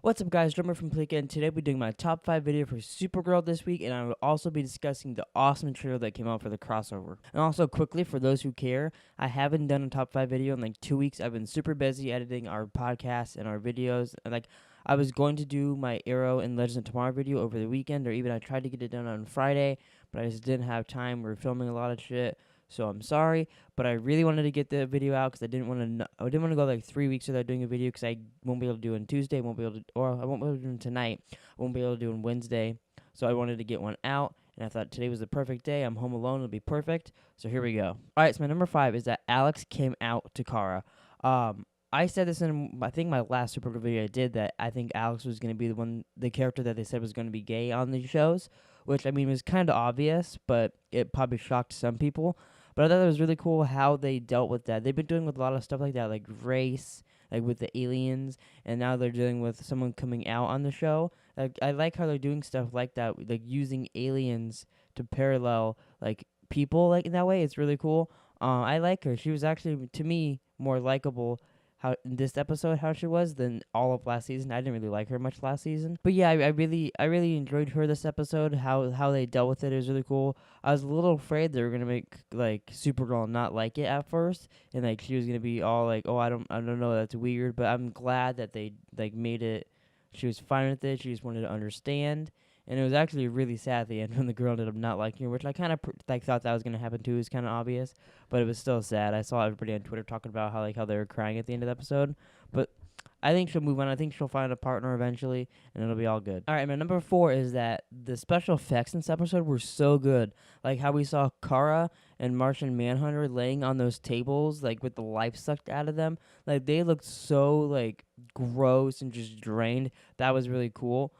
What's up, guys? Jerome from Pleeka, and today we're doing my top 5 video for Supergirl this week, and I will also be discussing the awesome trailer that came out for the crossover. And also, quickly, for those who care, I haven't done a top 5 video in like 2 weeks. I've been super busy editing our podcast and our videos, and I was going to do my Arrow and Legends of Tomorrow video over the weekend, or even I tried to get it done on Friday, but I just didn't have time. We were filming a lot of shit. So I'm sorry, but I really wanted to get the video out because I didn't want to go like 3 weeks without doing a video because I won't be able to do it on Tuesday, or I won't be able to do it tonight. I won't be able to do it on Wednesday. So I wanted to get one out, and I thought today was the perfect day. I'm home alone; it'll be perfect. So here we go. All right, so my number 5 is that Alex came out to Kara. I said this in I think my last Supergirl video I did that I think Alex was going to be the character that they said was going to be gay on these shows, which I mean was kind of obvious, but it probably shocked some people. But I thought it was really cool how they dealt with that. They've been doing with a lot of stuff like that, like race, like with the aliens, and now they're dealing with someone coming out on the show. Like I like how they're doing stuff like that, like using aliens to parallel like people like in that way. It's really cool. I like her. She was actually to me more likable how in this episode how she was than all of last season. I didn't really like her much last season, but yeah, I really enjoyed her this episode. How they dealt with it is really cool. I was a little afraid they were gonna make like Supergirl not like it at first, and like she was gonna be all like, "Oh, I don't know, that's weird." But I'm glad that they like made it. She was fine with it. She just wanted to understand, and it was actually really sad at the end when the girl ended up not liking her, which I kind of thought that was gonna happen too. It was kind of obvious, but it was still sad. I saw everybody on Twitter talking about how they were crying at the end of the episode, but I think she'll move on. I think she'll find a partner eventually, and it'll be all good. All right, my number 4 is that the special effects in this episode were so good. Like how we saw Kara and Martian Manhunter laying on those tables, like with the life sucked out of them. Like they looked so like gross and just drained. That was really cool.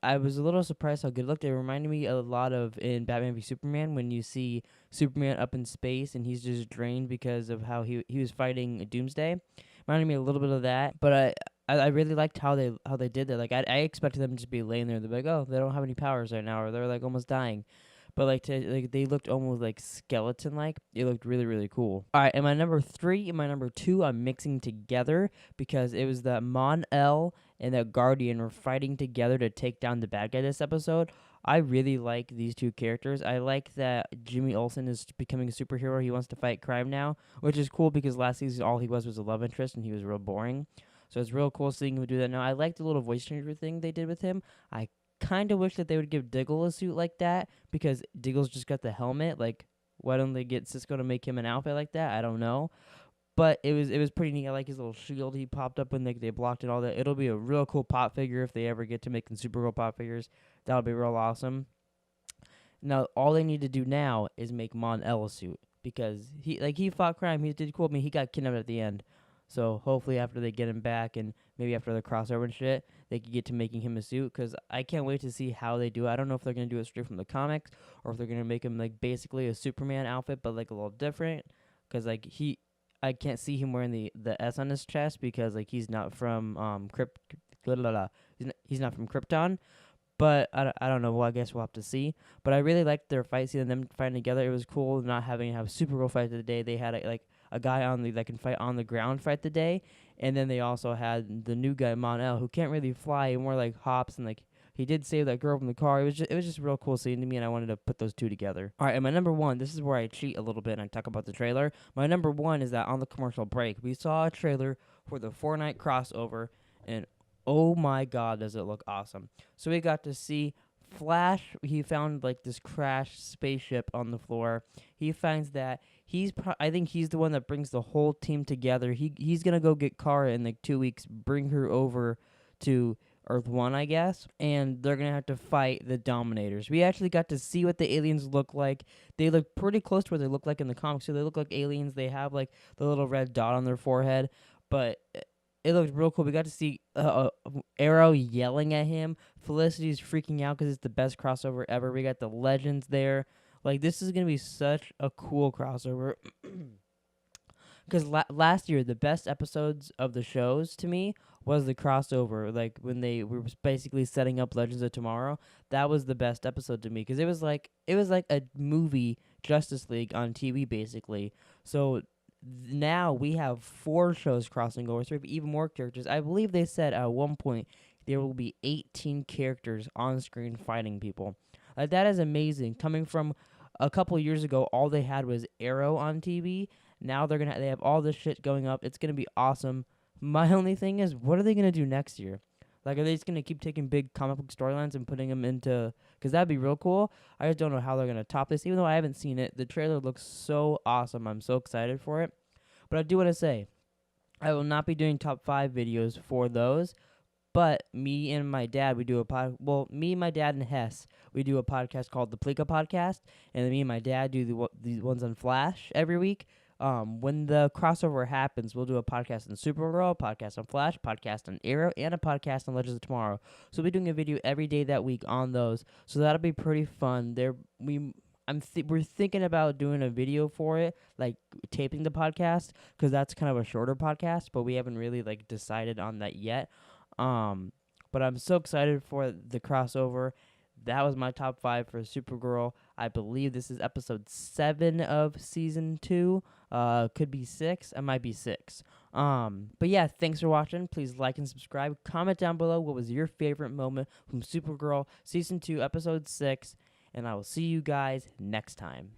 I was a little surprised how good it looked. It reminded me a lot of in Batman v Superman when you see Superman up in space and he's just drained because of how he was fighting Doomsday. Reminded me a little bit of that, but I really liked how they did that. Like I expected them to just be laying there. They're like, oh, they don't have any powers right now, or they're like almost dying. But like they looked almost like skeleton like. It looked really really cool. All right, and my number 3 and my number 2 I'm mixing together because it was that Mon-El and the Guardian were fighting together to take down the bad guy this episode. I really like these two characters. I like that Jimmy Olsen is becoming a superhero. He wants to fight crime now, which is cool because last season all he was a love interest and he was real boring. So it's real cool seeing him do that now. I like the little voice changer thing they did with him. I kind of wish that they would give Diggle a suit like that because Diggle's just got the helmet. Like, why don't they get Cisco to make him an outfit like that? I don't know. But it was pretty neat. I like his little shield he popped up when they blocked it all that. It'll be a real cool pop figure if they ever get to making Supergirl pop figures. That'll be real awesome. Now all they need to do now is make Mon-El a suit because he fought crime. He did cool. I mean, he got kidnapped at the end. So hopefully after they get him back and maybe after the crossover and shit, they could get to making him a suit because I can't wait to see how they do it. I don't know if they're going to do it straight from the comics or if they're going to make him like basically a Superman outfit but like a little different because like I can't see him wearing the S on his chest because like he's not from he's not from Krypton. But I don't know. Well, I guess we'll have to see. But I really liked their fight scene and them fighting together. It was cool not having to have Supergirl fight the day. They had a guy that can fight on the ground fight the day, and then they also had the new guy Mon-El who can't really fly and more like hops and like he did save that girl from the car. It was just a real cool scene to me, and I wanted to put those two together. All right, and my number 1. This is where I cheat a little bit and I talk about the trailer. My number 1 is that on the commercial break we saw a trailer for the Fortnite crossover, and oh my god, does it look awesome. So we got to see Flash. He found like this crashed spaceship on the floor. He finds that I think he's the one that brings the whole team together. He's going to go get Kara in like 2 weeks, bring her over to Earth 1, I guess, and they're going to have to fight the Dominators. We actually got to see what the aliens look like. They look pretty close to what they look like in the comics. So they look like aliens. They have like the little red dot on their forehead, but it looked real cool. We got to see Arrow yelling at him. Felicity's freaking out because it's the best crossover ever. We got the Legends there. Like, this is going to be such a cool crossover. Because last year, the best episodes of the shows, to me, was the crossover. Like, when they were basically setting up Legends of Tomorrow. That was the best episode to me. Because it was like a movie Justice League on TV, basically. So now we have 4 shows crossing over, so we have even more characters. I believe they said at one point there will be 18 characters on screen fighting people. Like, that is amazing. Coming from a couple years ago, all they had was Arrow on TV. Now they have all this shit going up. It's gonna be awesome. My only thing is, what are they gonna do next year? Like, are they just gonna keep taking big comic book storylines and putting them into? Because that'd be real cool. I just don't know how they're gonna top this. Even though I haven't seen it, the trailer looks so awesome. I'm so excited for it. But I do want to say, I will not be doing top 5 videos for those. But me and my dad, we do a me, my dad, and Hess, we do a podcast called the Pleeka podcast, and then me and my dad do these ones on Flash every week. When the crossover happens, we'll do a podcast on Supergirl, podcast on Flash, podcast on Arrow, and a podcast on Legends of Tomorrow. So we'll be doing a video every day that week on those. So that'll be pretty fun. We're thinking about doing a video for it, like taping the podcast, because that's kind of a shorter podcast, but we haven't really like decided on that yet. But I'm so excited for the crossover. That was my top 5 for Supergirl. I believe this is episode 7 of season 2. Could be 6. It might be 6. But yeah, thanks for watching. Please like and subscribe. Comment down below what was your favorite moment from Supergirl season 2, episode 6. And I will see you guys next time.